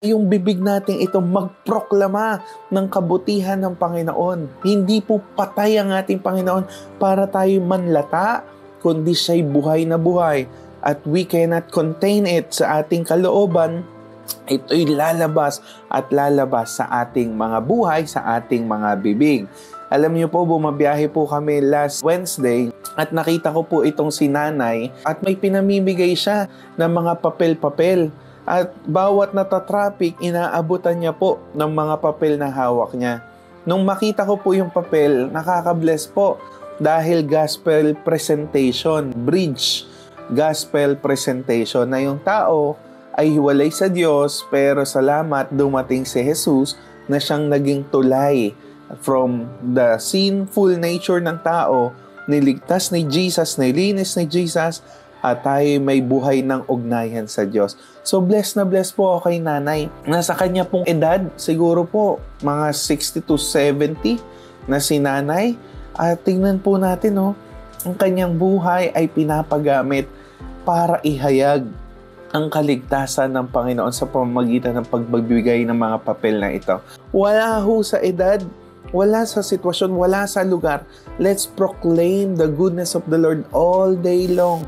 yung bibig natin ito magproklama ng kabutihan ng Panginoon. Hindi po patay ang ating Panginoon para tayo manlata, kundi siya'y buhay na buhay. At we cannot contain it sa ating kalooban. Ito'y lalabas at lalabas sa ating mga buhay, sa ating mga bibig. Alam niyo po, bumabiyahe po kami last Wednesday at nakita ko po itong si nanay at may pinamimigay siya ng mga papel-papel. At bawat natatraffic, inaabutan niya po ng mga papel na hawak niya. Nung makita ko po yung papel, nakaka-bless po dahil gospel presentation, bridge gospel presentation na yung tao ay hiwalay sa Diyos pero salamat dumating si Jesus na siyang naging tulay from the sinful nature ng tao, niligtas ni Jesus, nilinis ni Jesus, at tayo may buhay ng ugnayan sa Diyos. So, bless na bless po ako kay nanay. Nasa kanya pong edad, siguro po, mga 60 to 70 na si nanay. At tingnan po natin, ang kanyang buhay ay pinapagamit para ihayag ang kaligtasan ng Panginoon sa pamamagitan ng pagbibigay ng mga papel na ito. Wala ho sa edad, wala sa sitwasyon, wala sa lugar. Let's proclaim the goodness of the Lord all day long.